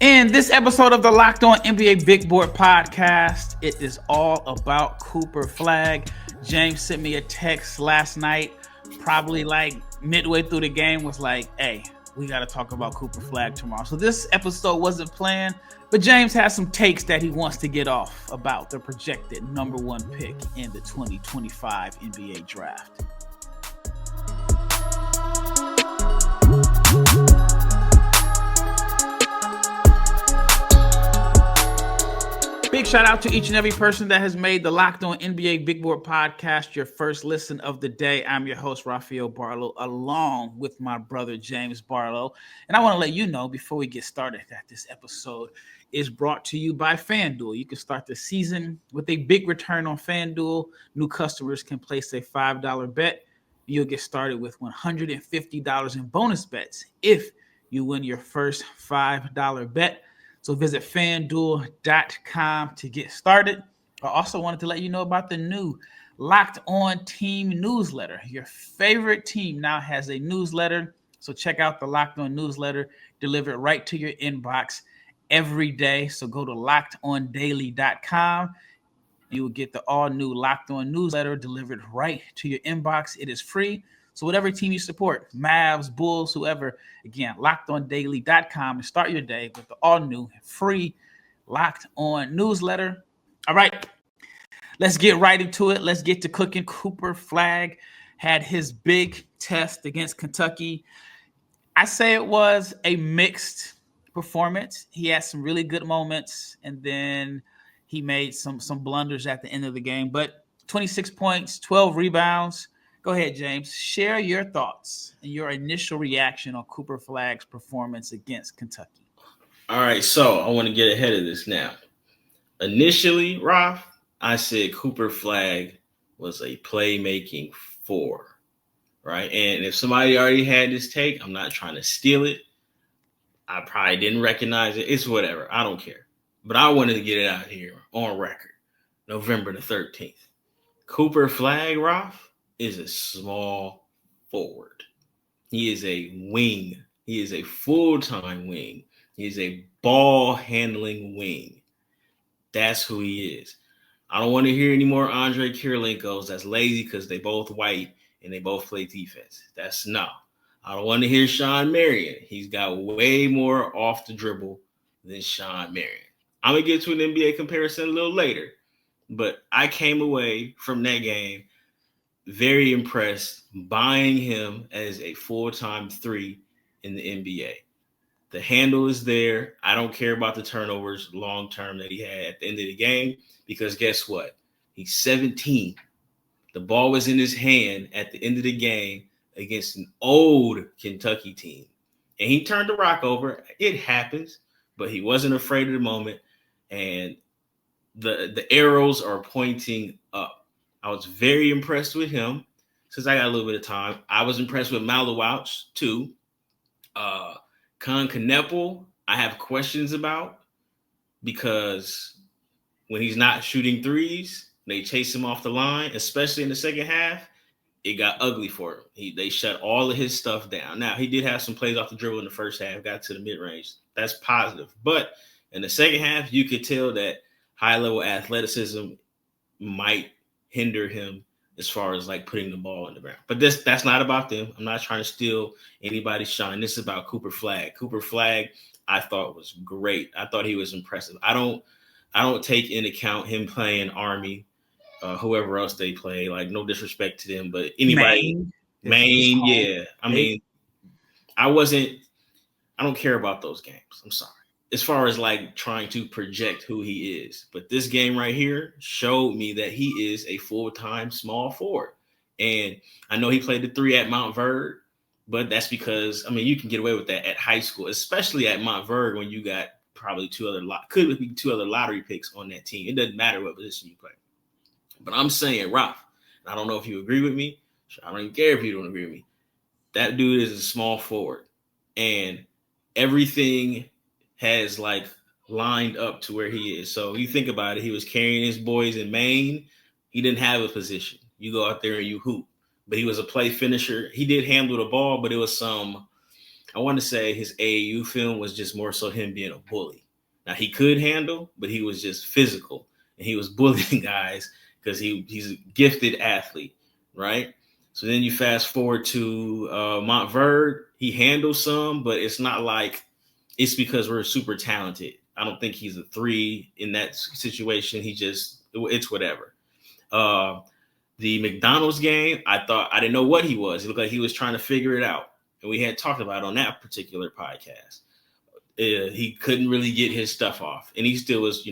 In this episode of the Locked On NBA Big Board podcast, it is all about Cooper Flagg. James sent me a text last night, probably like midway through the game, was like, hey, we got to talk about Cooper Flagg tomorrow. So this episode wasn't planned, but James has some takes that he wants to get off about the projected number one pick in the 2025 NBA draft. Big shout out to each and every person that has made the Locked On NBA Big Board podcast your first listen of the day. I'm your host, Rafael Barlowe, along with my brother, James Barlowe. And I want to let you know before we get started that this episode is brought to you by FanDuel. You can start the season with a big return on FanDuel. New customers can place a $5 bet. You'll get started with $150 in bonus bets if you win your first $5 bet. So visit FanDuel.com to get started. I also wanted to let you know about the new Locked On Team newsletter. Your favorite team now has a newsletter. So check out the Locked On newsletter delivered right to your inbox every day. So go to LockedOnDaily.com. You will get the all-new Locked On newsletter delivered right to your inbox. It is free. So whatever team you support, Mavs, Bulls, whoever, again, LockedOnDaily.com to start your day with the all-new, free Locked On newsletter. All right, let's get right into it. Let's get to cooking. Cooper Flagg had his big test against Kentucky. I say it was a mixed performance. He had some really good moments, and then he made some blunders at the end of the game. But 26 points, 12 rebounds. Go ahead, James. Share your thoughts and your initial reaction on Cooper Flagg's performance against Kentucky. All right, so I want to get ahead of this now. Initially, Raf, I said Cooper Flagg was a playmaking four, right? And if somebody already had this take, I'm not trying to steal it. I probably didn't recognize it. It's whatever. I don't care. But I wanted to get it out here on record. November the 13th. Cooper Flagg, Raf, is a small forward. He is a wing. He is a full-time wing. He is a ball-handling wing. That's who he is. I don't want to hear any more Andre Kirilenko's that's lazy because they both white and they both play defense. That's no. I don't want to hear Sean Marion. He's got way more off the dribble than Sean Marion. I'm going to get to an NBA comparison a little later, but I came away from that game very impressed, buying him as a full-time three in the NBA. The handle is there. I don't care about the turnovers long-term that he had at the end of the game because guess what? He's 17. The ball was in his hand at the end of the game against an old Kentucky team. And he turned the rock over. It happens, but he wasn't afraid of the moment. And the arrows are pointing up. I was very impressed with him. Since I got a little bit of time, I was impressed with Malawouch too. Kneppel, I have questions about because when he's not shooting threes, they chase him off the line, especially in the second half. It got ugly for him. They shut all of his stuff down. Now, he did have some plays off the dribble in the first half, got to the mid-range. That's positive. But in the second half, you could tell that high-level athleticism might hinder him as far as like putting the ball in the ground. But that's not about them. I'm not trying to steal anybody's shine. This is about Cooper Flagg. Cooper Flagg, I thought was great. I thought he was impressive. I don't take into account him playing Army, whoever else they play. Like no disrespect to them, but anybody, Maine, yeah. I mean, I don't care about those games. I'm sorry. As far as like trying to project who he is. But this game right here showed me that he is a full-time small forward. And I know he played the three at Montverde, but that's because, I mean, you can get away with that at high school, especially at Montverde when you got probably two other lottery picks on that team. It doesn't matter what position you play. But I'm saying, Ralph, I don't know if you agree with me. I don't even care if you don't agree with me. That dude is a small forward. And everything has like lined up to where he is. So you think about it, he was carrying his boys in Maine. He didn't have a position. You go out there and you hoop. But he was a play finisher. He did handle the ball, but it was some I want to say his AAU film was just more so him being a bully. Now he could handle, but he was just physical and he was bullying guys because he's a gifted athlete, right? So then you fast forward to Montverde. He handles some, but it's not like it's because we're super talented. I don't think he's a three in that situation. It's whatever. Uh, the McDonald's game, I didn't know what he was. It looked like he was trying to figure it out. And we had talked about it on that particular podcast. He couldn't really get his stuff off, and he still was,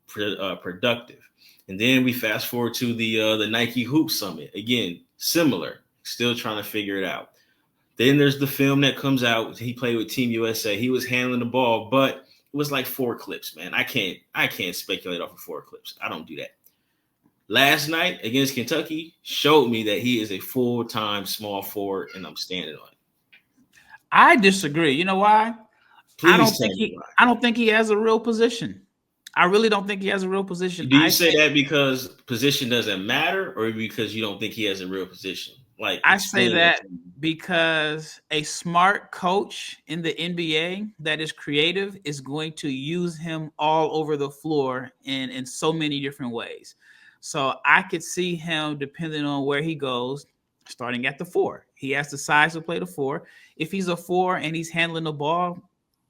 productive. And then we fast forward to the Nike Hoop Summit. Again, similar, still trying to figure it out. Then there's the film that comes out. He played with Team USA. He was handling the ball, but it was like 4 clips, man. I can't speculate off of 4 clips. I don't do that. Last night against Kentucky showed me that he is a full-time small forward, and I'm standing on it. I disagree. You know why? Please I don't think he has a real position. I really don't think he has a real position. Do you say that because position doesn't matter, or because you don't think he has a real position? Like, I say that because a smart coach in the NBA that is creative is going to use him all over the floor in so many different ways. So I could see him, depending on where he goes, starting at the 4. He has the size to play the 4. If he's a 4 and he's handling the ball,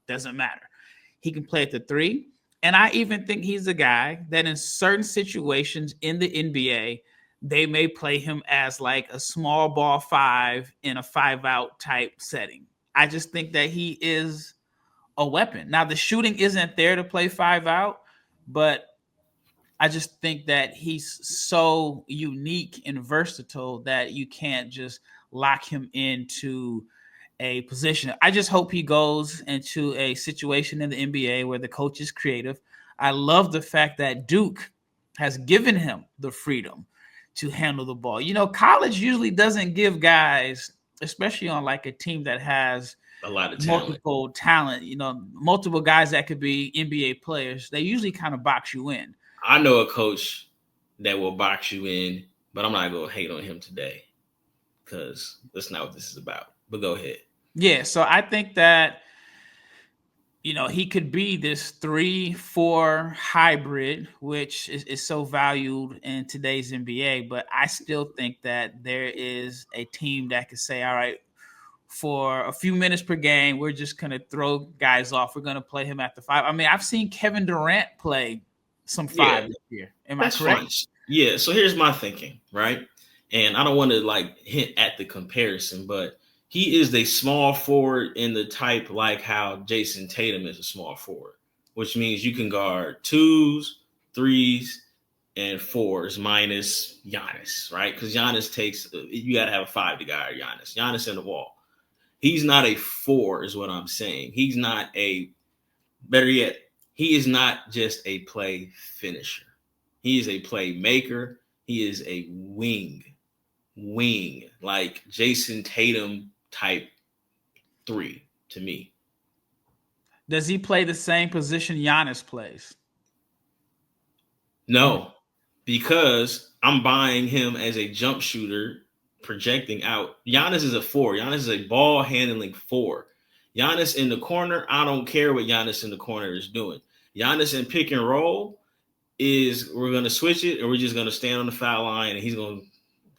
doesn't matter. He can play at the 3. And I even think he's a guy that in certain situations in the NBA, they may play him as like a small ball 5 in a 5-out type setting. I just think that he is a weapon. Now, the shooting isn't there to play 5 out, but I just think that he's so unique and versatile that you can't just lock him into a position. I just hope he goes into a situation in the NBA where the coach is creative. I love the fact that Duke has given him the freedom to handle the ball. You know, college usually doesn't give guys, especially on like a team that has a lot of multiple talent, multiple guys that could be NBA players. They usually kind of box you in. I know a coach that will box you in, but I'm not going to hate on him today because that's not what this is about. But go ahead. Yeah, so I think that, he could be this 3-4 hybrid, which is so valued in today's NBA. But I still think that there is a team that could say, all right, for a few minutes per game, we're just going to throw guys off. We're going to play him at the 5. I mean, I've seen Kevin Durant play some 5 this year. Am I correct? Fine. Yeah, so here's my thinking, right? And I don't want to hint at the comparison, but he is a small forward in the type like how Jason Tatum is a small forward, which means you can guard 2s, 3s, and 4s minus Giannis, right? Because Giannis you got to have a 5 to guard Giannis. Giannis in the wall. He's not a 4 is what I'm saying. He's not better yet, he is not just a play finisher. He is a playmaker. He is a wing, like Jason Tatum type 3 to me. Does he play the same position Giannis plays? No, because I'm buying him as a jump shooter projecting out. Giannis is a 4. Giannis is a ball handling 4. Giannis in the corner, I don't care what Giannis in the corner is doing. Giannis in pick and roll we're going to switch it, or we're just going to stand on the foul line and he's going to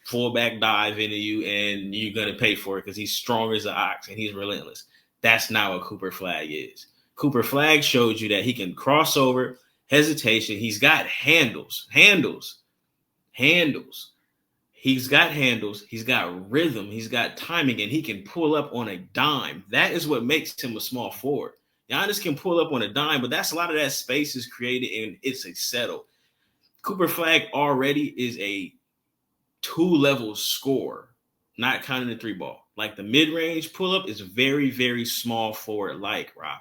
full back dive into you and you're going to pay for it because he's strong as an ox and he's relentless. That's not what Cooper Flagg is. Cooper Flagg showed you that he can cross over, hesitation. He's got handles. He's got handles. He's got rhythm. He's got timing, and he can pull up on a dime. That is what makes him a small forward. Giannis can pull up on a dime, but that's a lot of that space is created, and it's a settle. Cooper Flagg already is a 2-level scorer, not counting the 3 ball. Like the mid-range pull-up is very, very small forward-like, Rob.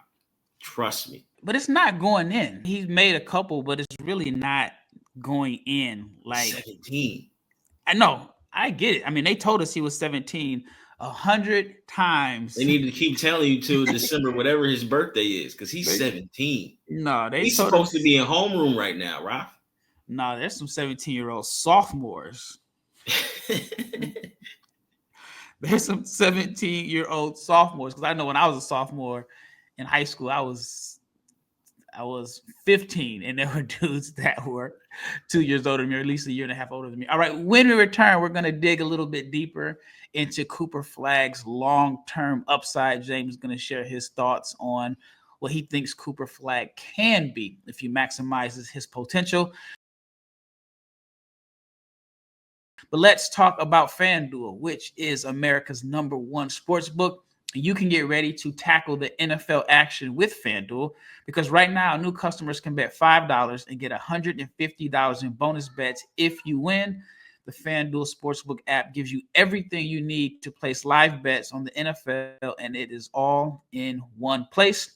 Trust me. But it's not going in. He's made a couple, but it's really not going in. Like 17. I know. I get it. I mean, they told us he was 17 100 times. They need to keep telling you till December, whatever his birthday is, because he's 17. No, he's supposed to be in homeroom right now, Rob. No, there's some 17-year-old sophomores There's some 17-year-old sophomores, because I know when I was a sophomore in high school, I was 15, and there were dudes that were 2 years older than me, or at least a year and a half older than me. All right, when we return, we're going to dig a little bit deeper into Cooper Flagg's long-term upside. James is going to share his thoughts on what he thinks Cooper Flagg can be if he maximizes his potential. But let's talk about FanDuel, which is America's #1 sports book. You can get ready to tackle the NFL action with FanDuel, because right now new customers can bet $5 and get $150 in bonus bets if you win. The FanDuel Sportsbook app gives you everything you need to place live bets on the NFL, and it is all in one place.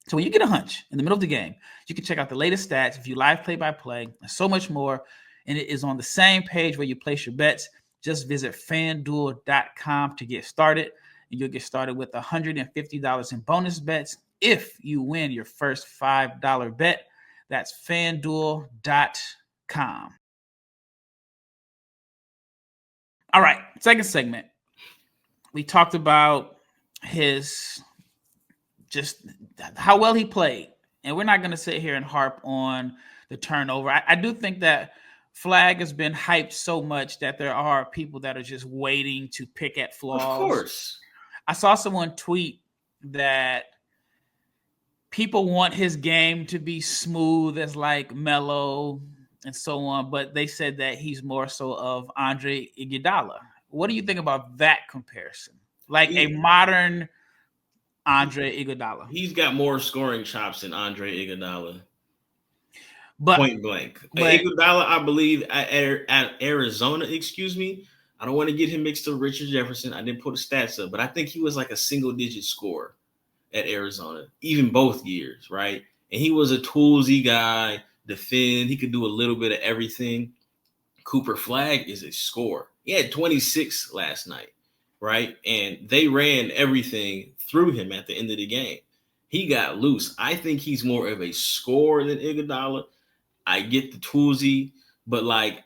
So when you get a hunch in the middle of the game, you can check out the latest stats, view live play-by-play, and so much more. And it is on the same page where you place your bets. Just visit FanDuel.com to get started. And you'll get started with $150 in bonus bets if you win your first $5 bet. That's FanDuel.com. All right, second segment. We talked about his just how well he played. And we're not going to sit here and harp on the turnover. I do think that Flagg has been hyped so much that there are people that are just waiting to pick at flaws. Of course. I saw someone tweet that people want his game to be smooth as like Melo and so on, but they said that he's more so of Andre Iguodala. What do you think about that comparison? Like a modern Andre Iguodala. He's got more scoring chops than Andre Iguodala. But, point blank. Iguodala, I believe, at Arizona, I don't want to get him mixed up with Richard Jefferson. I didn't put the stats up, but I think he was like a single-digit scorer at Arizona, even both years, right? And he was a toolsy guy, defend. He could do a little bit of everything. Cooper Flagg is a scorer. He had 26 last night, right? And they ran everything through him at the end of the game. He got loose. I think he's more of a scorer than Iguodala. I get the toolsy, but like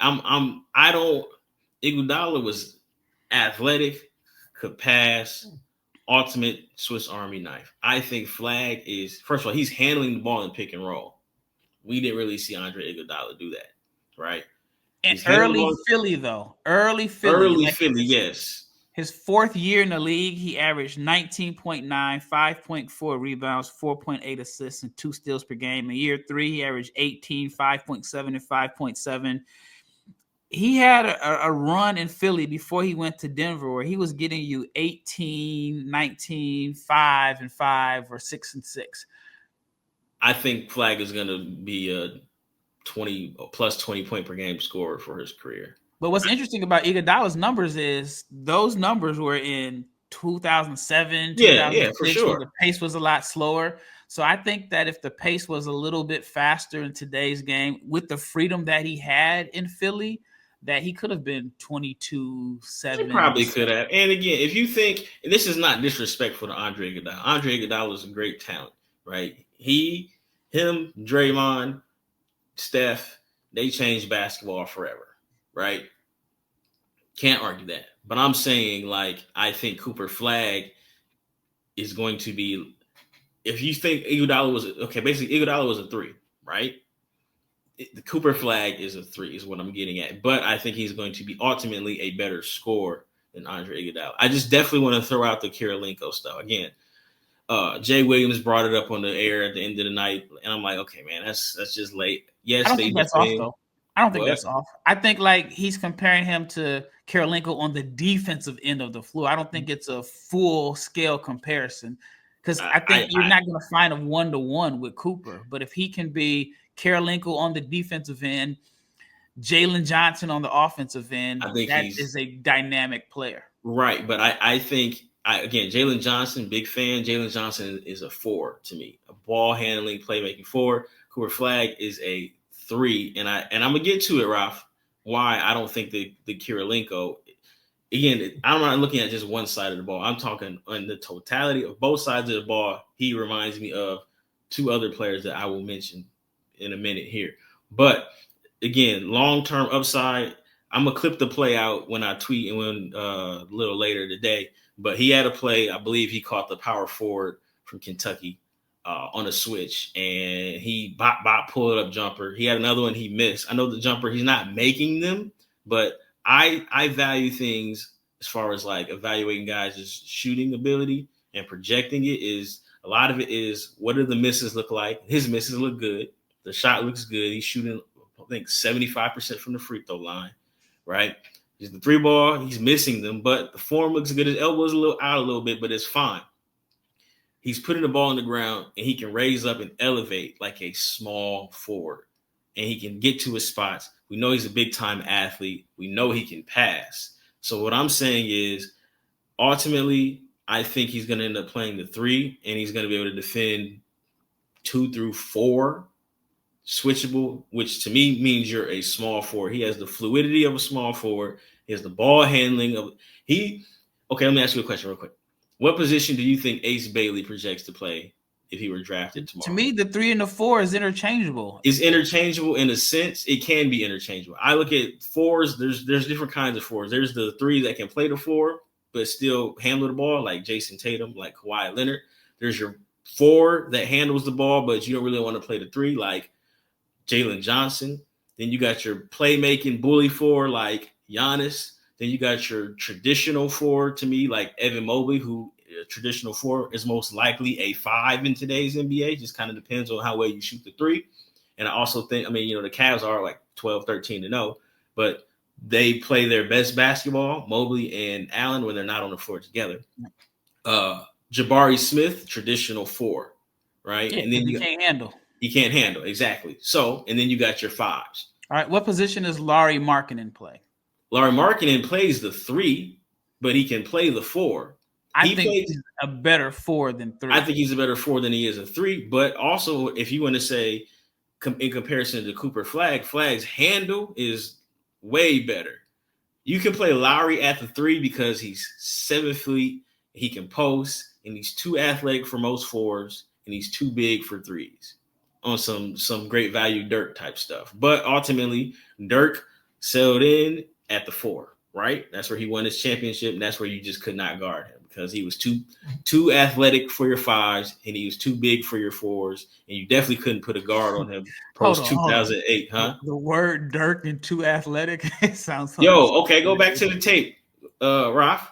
Iguodala was athletic, could pass, ultimate Swiss Army knife. I think Flagg is, first of all, he's handling the ball in pick and roll. We didn't really see Andre Iguodala do that, right? And early Philly, yes. His fourth year in the league, he averaged 19.9, 5.4 rebounds, 4.8 assists, and 2 steals per game. In year 3, he averaged 18, 5.7, and 5.7. He had a run in Philly before he went to Denver where he was getting you 18, 19, 5 and 5, or 6 and 6. I think Flagg is going to be a 20 point per game scorer for his career. But what's interesting about Iguodala's numbers is those numbers were in 2007, 2006, for sure. Where the pace was a lot slower. So I think that if the pace was a little bit faster in today's game, with the freedom that he had in Philly, that he could have been 22-7. He probably could have. And again, if you think, and this is not disrespectful to Andre Iguodala. Andre Iguodala is a great talent, right? Him, Draymond, Steph, they changed basketball forever. Right? Can't argue that. But I'm saying, like, I think Cooper Flagg is going to be, if you think Iguodala was, basically Iguodala was a 3, right? The Cooper Flagg is a 3 is what I'm getting at. But I think he's going to be ultimately a better scorer than Andre Iguodala. I just definitely want to throw out the Kirilenko stuff. Again, Jay Williams brought it up on the air at the end of the night. And I'm like, okay, man, that's just late. Yes, I don't think that's off, though. I don't think that's off. I think like he's comparing him to Kirilenko on the defensive end of the floor. I don't think it's a full scale comparison, because I think you're not going to find a 1-to-1 with Cooper. But if he can be Kirilenko on the defensive end, Jalen Johnson on the offensive end, that is a dynamic player. Right. But I think, again, Jalen Johnson, big fan. Jalen Johnson is a 4 to me, a ball handling, playmaking 4. Cooper Flagg is a 3, and I'm gonna get to it, Raf. Why I don't think the Kirilenko. Again, I'm not looking at just one side of the ball. I'm talking on the totality of both sides of the ball. He reminds me of 2 other players that I will mention in a minute here. But again, long-term upside, I'm gonna clip the play out when I tweet and when a little later today. But he had a play. I believe he caught the power forward from Kentucky on a switch, and he pulled up jumper. He had another one he missed. I know the jumper. He's not making them, but I value things as far as like evaluating guys' shooting ability and projecting it. Is a lot of it is what do the misses look like? His misses look good. The shot looks good. He's shooting, I think, 75% from the free throw line. Right? He's the 3 ball. He's missing them, but the form looks good. His elbow's a little out a little bit, but it's fine. He's putting the ball on the ground, and he can raise up and elevate like a small forward, and he can get to his spots. We know he's a big-time athlete. We know he can pass. So what I'm saying is, ultimately, I think he's going to end up playing the 3, and he's going to be able to defend 2 through 4 switchable, which to me means you're a small forward. He has the fluidity of a small forward. He has the ball handling of Okay, let me ask you a question real quick. What position do you think Ace Bailey projects to play if he were drafted tomorrow? To me, the 3 and the 4 is interchangeable. It's interchangeable in a sense. It can be interchangeable. I look at 4s. There's different kinds of 4s. There's the 3 that can play the 4 but still handle the ball, like Jason Tatum, like Kawhi Leonard. There's your 4 that handles the ball, but you don't really want to play the 3, like Jalen Johnson. Then you got your playmaking bully 4 like Giannis. Then you got your traditional 4 to me like Evan Mobley, who traditional 4 is most likely a 5 in today's NBA. Just kind of depends on how well you shoot the 3. And I also think, the Cavs are like 12, 13-0, but they play their best basketball, Mobley and Allen, when they're not on the floor together. Jabari Smith, traditional 4, right? Yeah, and then you can't handle. He can't handle, exactly. So, and then you got your 5s. All right, what position is Lauri Markkanen play? Lauri Markkanen plays the 3, but he can play the 4. I think he's a better 4 than 3. I think he's a better 4 than he is a 3. But also, if you want to say in comparison to Cooper Flagg, Flagg's handle is way better. You can play Lowry at the 3 because he's 7 feet, he can post, and he's too athletic for most 4s, and he's too big for 3s. On some great value Dirk type stuff. But ultimately, Dirk settled in at the 4, right? That's where he won his championship, and that's where you just could not guard him because he was too athletic for your 5s, and he was too big for your 4s, and you definitely couldn't put a guard on him post 2008, huh? The word Dirk and too athletic, it sounds funny. Okay, go back to the tape. Raf,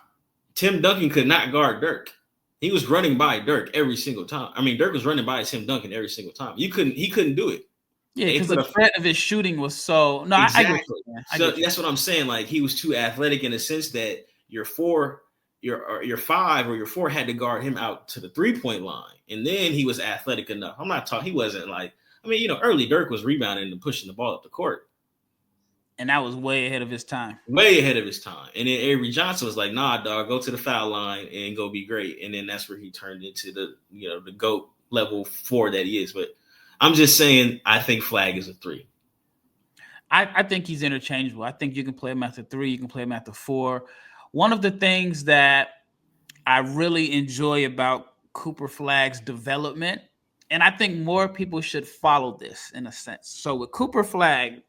Tim Duncan could not guard Dirk. He was running by Dirk every single time. Dirk was running by Tim Duncan every single time. He couldn't do it. Yeah, because the threat of his shooting was so. No, exactly. So that's what I'm saying. Like he was too athletic in the sense that your 5 or your 4 had to guard him out to the 3-point line, and then he was athletic enough. I'm not talking. He wasn't like. Early Dirk was rebounding and pushing the ball up the court. And that was way ahead of his time. Way ahead of his time. And then Avery Johnson was like, nah, dog, go to the foul line and go be great. And then that's where he turned into the GOAT level 4 that he is. But I'm just saying, I think Flagg is a 3. I think he's interchangeable. I think you can play him at the 3. You can play him at the 4. One of the things that I really enjoy about Cooper Flagg's development, and I think more people should follow this in a sense. So with Cooper Flagg,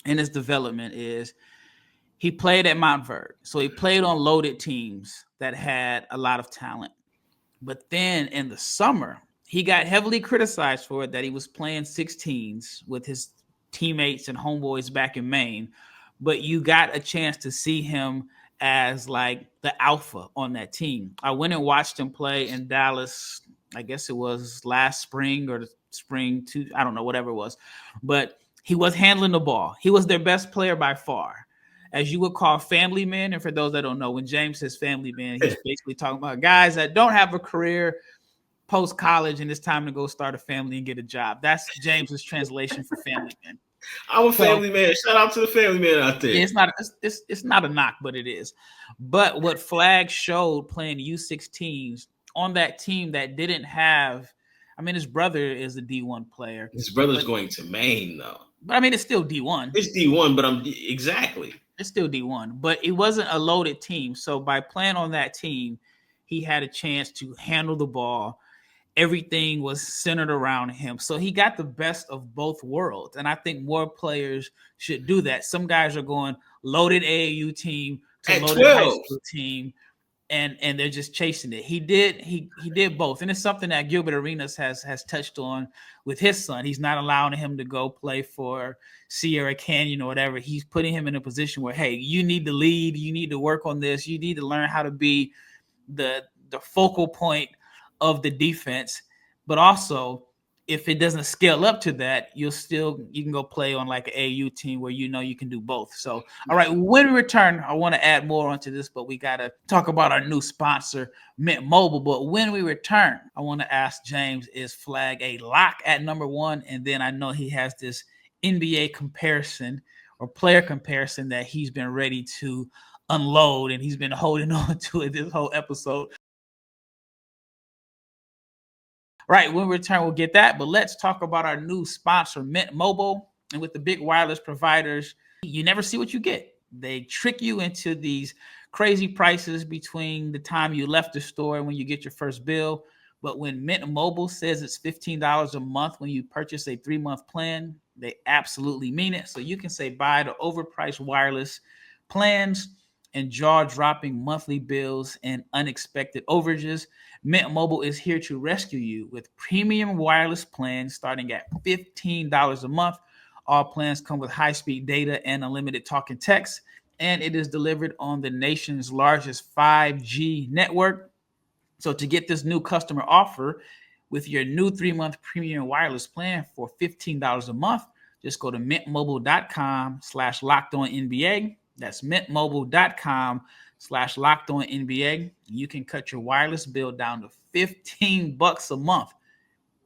in his development is he played at Montverde. So he played on loaded teams that had a lot of talent. But then in the summer, he got heavily criticized for it that he was playing 16s with his teammates and homeboys back in Maine. But you got a chance to see him as like the alpha on that team. I went and watched him play in Dallas. I guess it was last spring or the spring two. I don't know, whatever it was. But he was handling the ball. He was their best player by far. As you would call family men. And for those that don't know, when James says family men, he's basically talking about guys that don't have a career post-college and it's time to go start a family and get a job. That's James's translation for family men. I'm a family man. Shout out to the family man out there. It's not a knock, but it is. But what Flagg showed playing U16s on that team that didn't have, his brother is a D1 player. His brother's going to Maine, though. But it's still D1. It's D1, but exactly. It's still D1, but it wasn't a loaded team. So by playing on that team, he had a chance to handle the ball. everything was centered around him. So he got the best of both worlds. And I think more players should do that. Some guys are going loaded AAU team to at loaded high 12. school team, and they're just chasing it. He did both. And it's something that Gilbert Arenas has touched on with his son. He's not allowing him to go play for Sierra Canyon or whatever. He's putting him in a position where, hey, you need to lead, you need to work on this, you need to learn how to be the focal point of the defense. But also, if it doesn't scale up to that, you can go play on like an AU team where you know you can do both. So, all right, when we return, I want to add more onto this, but we got to talk about our new sponsor, Mint Mobile. But when we return, I want to ask James, is Flagg a lock at number one? And then I know he has this NBA comparison or player comparison that he's been ready to unload, and he's been holding on to it this whole episode. Right, when we return, we'll get that. But let's talk about our new sponsor, Mint Mobile. And with the big wireless providers, you never see what you get. They trick you into these crazy prices between the time you left the store and when you get your first bill. But when Mint Mobile says it's $15 a month when you purchase a 3-month plan, they absolutely mean it. So you can say bye to overpriced wireless plans and jaw-dropping monthly bills and unexpected overages. Mint Mobile is here to rescue you with premium wireless plans starting at $15 a month. All plans come with high-speed data and unlimited talk and text, and it is delivered on the nation's largest 5G network. So to get this new customer offer with your new 3-month premium wireless plan for $15 a month, just go to mintmobile.com/lockedonnba. That's mintmobile.com/lockedonnba. You can cut your wireless bill down to $15 a month.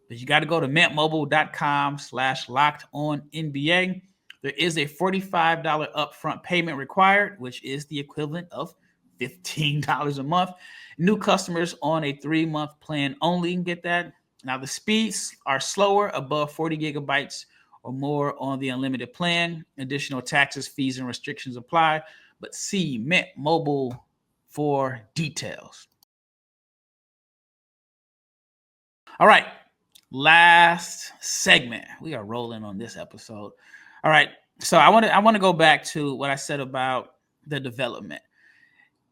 But you got to go to mintmobile.com/lockedonnba. There is a $45 upfront payment required, which is the equivalent of $15 a month. New customers on a 3-month plan only can get that. Now, the speeds are slower, above 40 gigabytes or more on the unlimited plan. Additional taxes, fees, and restrictions apply. But see Mint Mobile for details. All right, last segment. We are rolling on this episode. All right, so I want to go back to what I said about the development.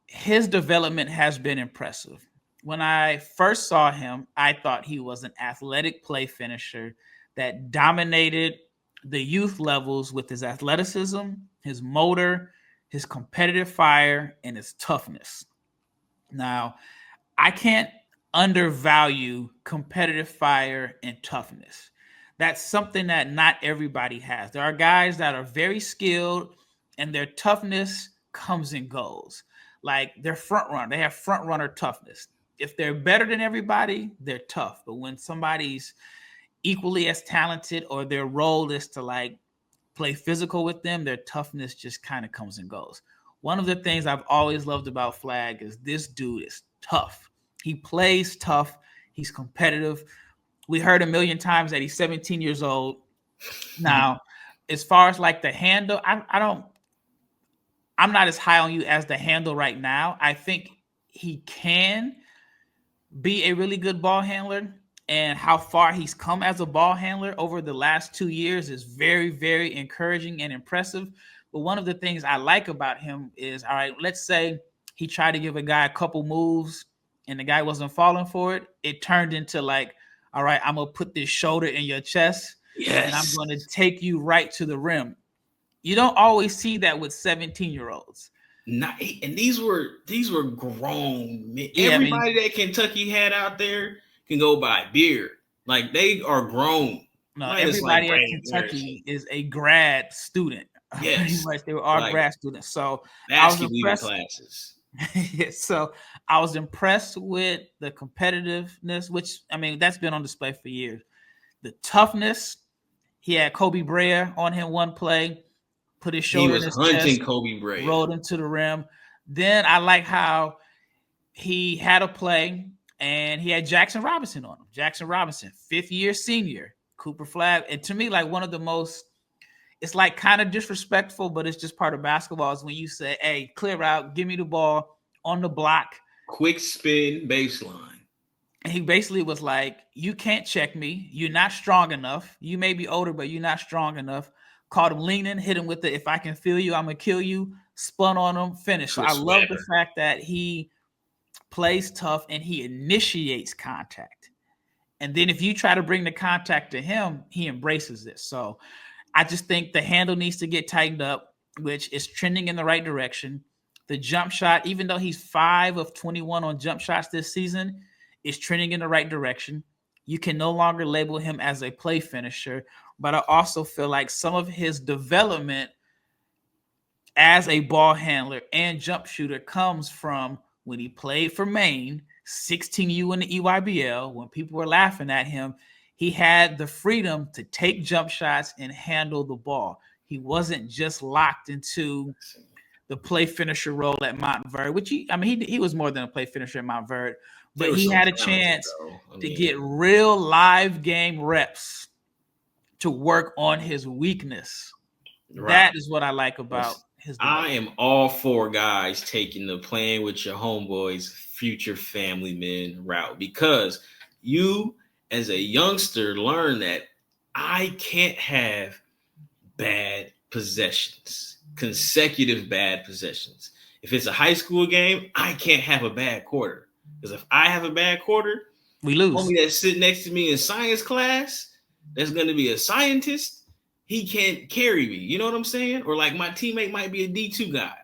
His development has been impressive. When I first saw him, I thought he was an athletic play finisher that dominated the youth levels with his athleticism, his motor, his competitive fire, and his toughness. Now, I can't undervalue competitive fire and toughness. That's something that not everybody has. There are guys that are very skilled and their toughness comes and goes. Like they're front runner. They have front runner toughness. If they're better than everybody, they're tough. But when somebody's equally as talented or their role is to like play physical with them, their toughness just kind of comes and goes. One of the things I've always loved about Flagg is this dude is tough. He plays tough. He's competitive. We heard a million times that he's 17 years old. Now, as far as like the handle, I'm not as high on you as the handle right now. I think he can be a really good ball handler, and how far he's come as a ball handler over the last 2 years is very, very encouraging and impressive. But one of the things I like about him is, all right, let's say he tried to give a guy a couple moves and the guy wasn't falling for it. It turned into like, all right, I'm going to put this shoulder in your chest and I'm going to take you right to the rim. You don't always see that with 17-year-olds. And these were grown men. Yeah, everybody that Kentucky had out there can go buy beer. Like they are grown. No, everybody at Kentucky is a grad student. Yes, pretty much they were all grad students. So I was impressed. Classes. So I was impressed with the competitiveness, which I mean that's been on display for years. The toughness. He had Kobe Bryant on him one play. Put his shoulder in his chest, Kobe Bryant, rolled him to the rim. Then I like how he had a play and he had Jackson Robinson on him. Jackson Robinson, 5th-year senior, Cooper Flagg. And to me, like one of the most, it's like kind of disrespectful, but it's just part of basketball is when you say, hey, clear out, give me the ball on the block. Quick spin baseline. And he basically was like, you can't check me. You're not strong enough. You may be older, but you're not strong enough. Caught him leaning, hit him with the, if I can feel you, I'm going to kill you. Spun on him, finished. So I Chris love the Webber. fact that he plays tough and he initiates contact. And then if you try to bring the contact to him, he embraces this. So I just think the handle needs to get tightened up, which is trending in the right direction. The jump shot, even though he's 5 of 21 on jump shots this season, is trending in the right direction. You can no longer label him as a play finisher, but I also feel like some of his development as a ball handler and jump shooter comes from when he played for Maine, 16U in the EYBL, when people were laughing at him, he had the freedom to take jump shots and handle the ball. He wasn't just locked into the play finisher role at Montverde, which he was more than a play finisher at Montverde, but he had a chance to get real live game reps to work on his weakness. Right. That is what I like about his development. I am all for guys taking the playing with your homeboys, future family men route, because you as a youngster learn that I can't have bad possessions, consecutive bad possessions. If it's a high school game, I can't have a bad quarter, because if I have a bad quarter, we lose. Homie that's sitting next to me in science class, that's going to be a scientist, he can't carry me. You know what I'm saying? Or like my teammate might be a D2 guy,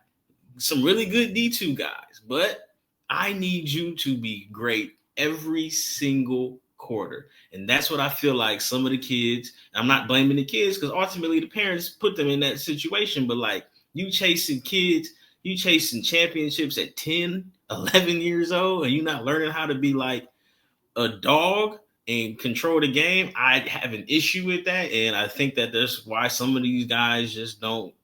some really good D2 guys, but I need you to be great every single quarter. And that's what I feel like some of the kids, I'm not blaming the kids because ultimately the parents put them in that situation, but like you chasing kids, you chasing championships at 10, 11 years old, and you're not learning how to be like a dog and control the game. I have an issue with that, and I think that that's why some of these guys just don't,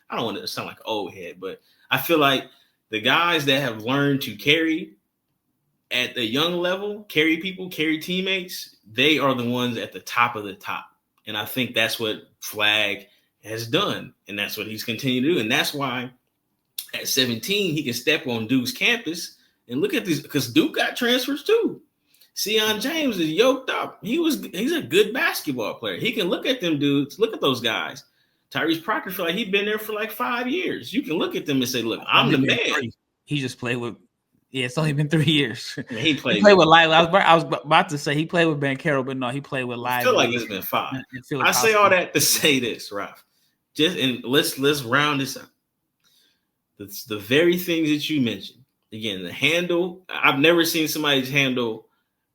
I don't want to sound like an old head, but I feel like the guys that have learned to carry at the young level, carry people, carry teammates, they are the ones at the top of the top. And I think that's what Flagg has done, and that's what he's continued to do. And that's why at 17, he can step on Duke's campus and look at these, because Duke got transfers too. Sion James is yoked up. He's a good basketball player. He can look at them dudes, look at those guys. Tyrese Proctor feel like he's been there for like 5 years. You can look at them and say, look, I'm the man. He just played with, it's only been 3 years. Yeah, he played with Live. I was about to say he played with Bankero, but no, he played with Live. I feel like it's been 5. I say all that to say this, Ralph. Let's round this up. It's the very things that you mentioned. Again, the handle. I've never seen somebody's handle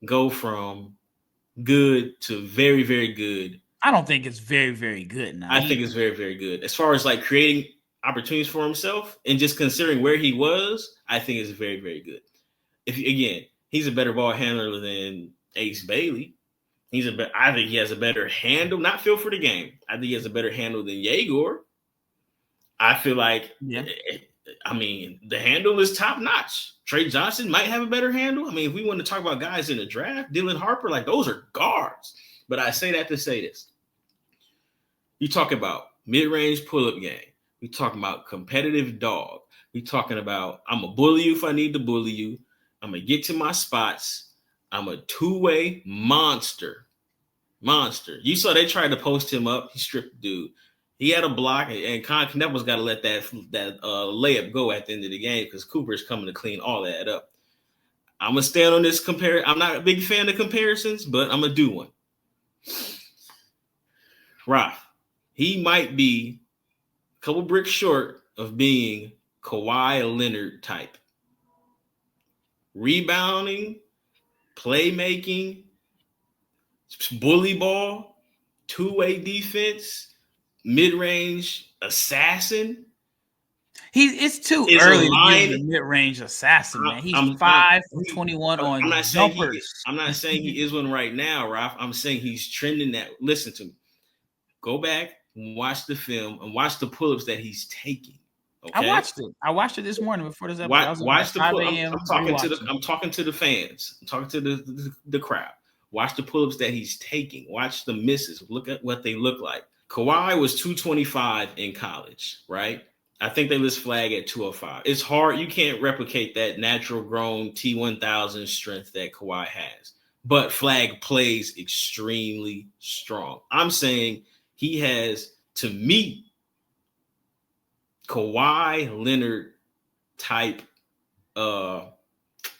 go from good to very, very good. I don't think it's very, very good now. I think it's very, very good. As far as like creating opportunities for himself and just considering where he was, I think it's very, very good. He's a better ball handler than Ace Bailey. I think he has a better handle, not feel for the game. I think he has a better handle than Yegor. I feel like, the handle is top notch. Trey Johnson might have a better handle. If we want to talk about guys in the draft, Dylan Harper, like those are guards. But I say that to say this. You talk about mid-range pull-up game. We talking about competitive dog. We talking about I'm going to bully you if I need to bully you. I'm going to get to my spots. I'm a two-way monster. You saw they tried to post him up. He stripped the dude. He had a block, and Con Kneppel's got to let that layup go at the end of the game because Cooper's coming to clean all that up. I'm going to stand on this I'm not a big fan of comparisons, but I'm going to do one. Raf, he might be a couple bricks short of being Kawhi Leonard type. Rebounding, playmaking, bully ball, two-way defense, mid-range assassin. It's too early to be a mid-range assassin, man. He's 5 for 21 on jumpers. I'm not saying he is one right now, Ralph. I'm saying he's trending that. Listen to me. Go back and watch the film and watch the pull-ups that he's taking. Okay? I watched it this morning before this episode. Watch the pull-ups. I'm talking to the fans. I'm talking to the crowd. Watch the pull-ups that he's taking. Watch the misses. Look at what they look like. Kawhi was 225 in college, right? I think they list Flagg at 205. It's hard. You can't replicate that natural grown T1000 strength that Kawhi has. But Flagg plays extremely strong. I'm saying he has, to me, Kawhi Leonard type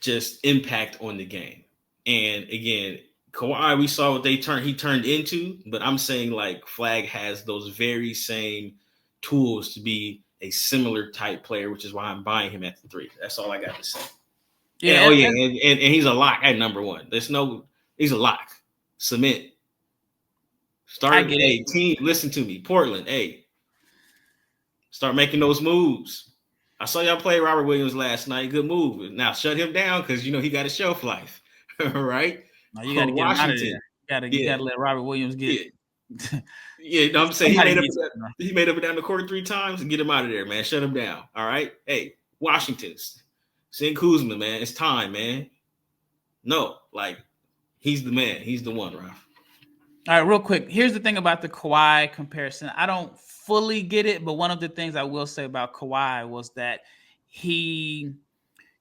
just impact on the game. And again, Kawhi, we saw what he turned into, but I'm saying like Flagg has those very same tools to be a similar type player, which is why I'm buying him at the 3. That's all I got to say. Yeah, and he's a lock at number 1. He's a lock. Cement. Team, listen to me. Portland, start making those moves. I saw y'all play Robert Williams last night. Good move. Now shut him down because he got a shelf life. Right? No, you got to get him out of there. You got to let Robert Williams get. Yeah, I'm saying he made up and down the court 3 times and get him out of there, man. Shut him down. All right. Hey, Washington, send Kuzma, man. It's time, man. No, like he's the man. He's the one, Ralph. All right, real quick. Here's the thing about the Kawhi comparison. I don't fully get it, but one of the things I will say about Kawhi was that he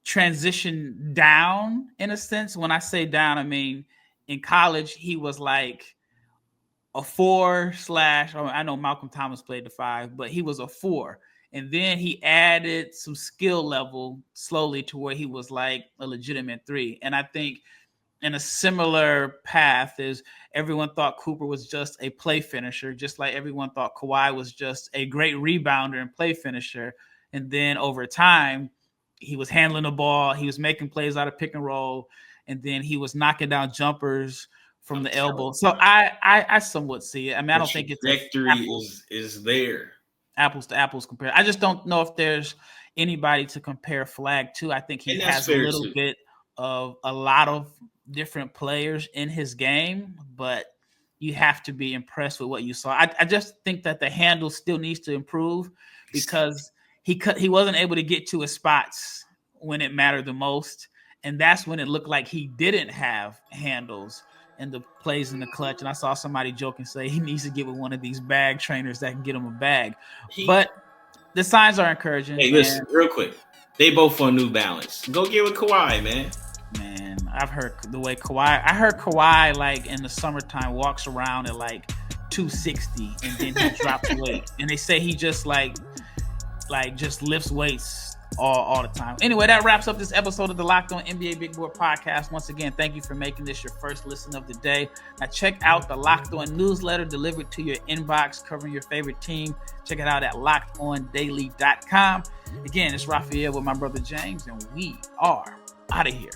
transitioned down in a sense. When I say down, I mean in college he was like a 4 / I know Malcolm Thomas played the 5, but he was a 4. And then he added some skill level slowly to where he was like a legitimate 3. And I think in a similar path is everyone thought Cooper was just a play finisher, just like everyone thought Kawhi was just a great rebounder and play finisher. And then over time, he was handling the ball. He was making plays out of pick and roll. And then he was knocking down jumpers from the elbow. So I somewhat see it. I mean, I don't think it's trajectory is there. Apples to apples compare. I just don't know if there's anybody to compare Flagg to. I think he has a little bit of a lot of different players in his game, but you have to be impressed with what you saw. I just think that the handle still needs to improve because he wasn't able to get to his spots when it mattered the most. And that's when it looked like he didn't have handles and the plays in the clutch. And I saw somebody joke and say he needs to get with one of these bag trainers that can get him a bag. But the signs are encouraging. Hey, listen, real quick. They both on New Balance. Go get with Kawhi, man. Man, I've heard the way I heard Kawhi like in the summertime walks around at like 260 and then he drops weight. And they say he just like just lifts weights all the time. Anyway, that wraps up this episode of the Locked On NBA Big Board Podcast. Once again, thank you for making this your first listen of the day. Now check out the Locked On newsletter delivered to your inbox covering your favorite team. Check it out at lockedondaily.com. Again, it's Rafael with my brother James, and we are out of here.